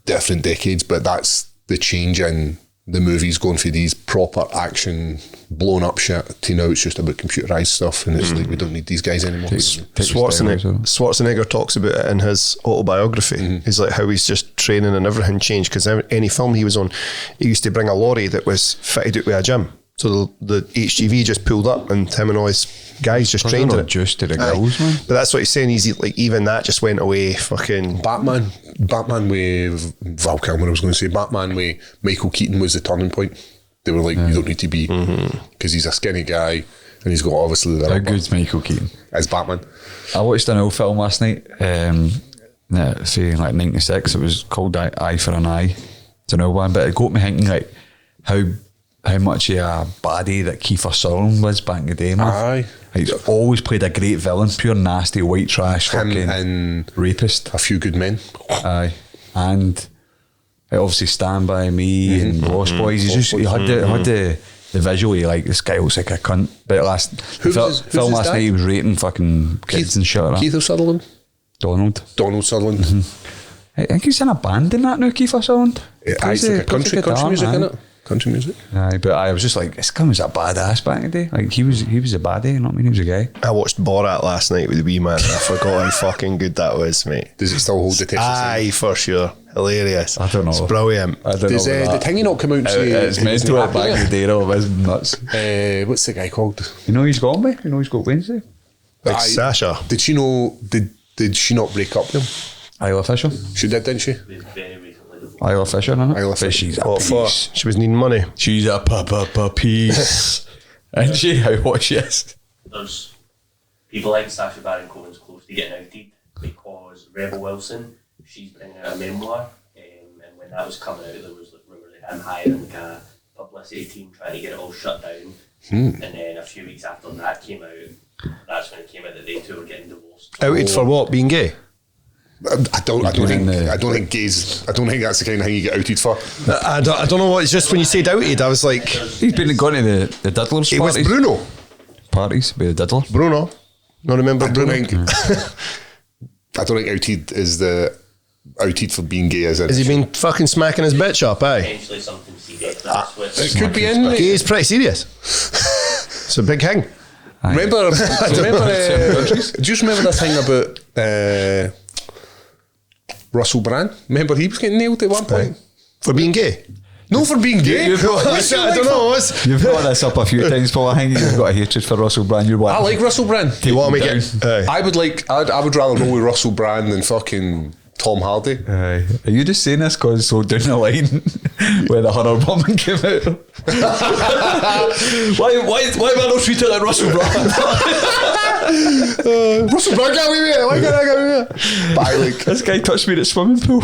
different decades, but that's the change in the movies going for these proper action blown up shit to now it's just about computerized stuff, and it's like we don't need these guys anymore. Schwarzenegger talks about it in his autobiography. He's like how he's just training and everything changed, because any film he was on, he used to bring a lorry that was fitted out with a gym. So the HGV just pulled up and him and all his guys just trained in it. Just to the girls, man. But that's what he's saying. He's like, even that just went away. Fucking Batman with Val Kilmer, I was going to say. Batman with Michael Keaton was the turning point. They were like, you don't need to be, because he's a skinny guy and he's got obviously the How good's Michael Keaton? as Batman. I watched an old film last night, say like 96. It was called Eye for an Eye. It's an old one, but it got me thinking like how much of a baddie that Kiefer Sutherland was back in the day, man. Aye. He's always played a great villain, pure nasty white trash Him fucking and rapist. A Few Good Men. Aye, and obviously Stand By Me and Lost Boys. He had the visual. Like, this guy looks like a cunt. But Who's his film last dad? night, he was rating fucking kids and shit like that. Keith Sutherland. Donald Sutherland. I think he's in a band in that now, Kiefer Sutherland. Aye, it's like a country music, isn't it? Country music. Aye, but I was just like, this guy was a badass back in the day. Like, he was a baddie, you know what I mean? He was a guy. I watched Borat last night with the wee man. I forgot how fucking good that was, mate. Does it still hold the test? Aye, for sure. Hilarious. I don't know. It's brilliant. I don't Does know. the thing not come out and say It's meant to it back in the day, though. It was nuts. What's the guy called? You know he's gone, mate? You know he's got Wednesday? Like Aye. Sasha. Did she know? Did she not break up with him? Isla Fisher. She did, didn't she? Isla Fisher, no? Isla Fisher. She's a What for? piece. She was needing money. She's a piece. Isn't she? How what she is? There's people like Sacha Baron Cohen's close to getting outed because Rebel Wilson, she's bringing out a memoir, and when that was coming out, there was like rumours of him hiring like a publicity team trying to get it all shut down. And then a few weeks after that came out, that's when it came out that they two were getting divorced. Outed for what? Being gay? I don't think gays. I don't think that's the kind of thing you get outed for. I don't know what. It's just when you said outed, I was like, He's been going to the Diddlers it was parties. Bruno. Parties with the Diddler. Bruno. Not remember I don't Bruno? think. I don't think outed is the outed for being gay as in. Has he been fucking smacking his bitch up, aye? Potentially something serious. That's what It could be in. Gay is pretty serious. It's a big thing. Remember, do you just remember that thing about Russell Brand? Remember he was getting nailed at one point? For being gay? No, for being gay. I don't know. You've brought this up a few times, Paul. I think you've got a hatred for Russell Brand. I like Russell Brand. You want to make it? Aye. I would rather roll with Russell Brand than fucking Tom Hardy. Aye. Are you just saying this because so down the line when the horror woman came out? why am I not treated like Russell Brand? Russell Brand got away with it. Why can't I get away with it? But I like... This guy touched me at the swimming pool.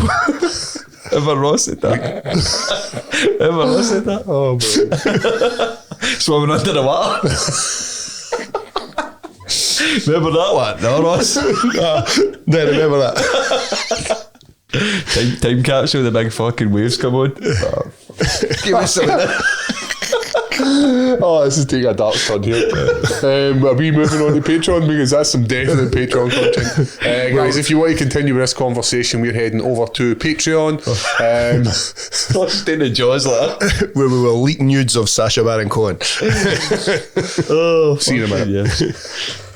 Ever Ross said that? Ever Ross said that? Oh, bro. Swimming under the water. Remember that one? No, Ross? Then remember that. Time capsule, the big fucking waves come on. Give me some of that. Oh, this is taking a dark turn here. Are we moving on to Patreon? Because that's some definite Patreon content. Guys, if you want to continue with this conversation, we're heading over to Patreon. Doing the jaws like that. Where we will leak nudes of Sacha Baron Cohen. See you in a minute. Yeah.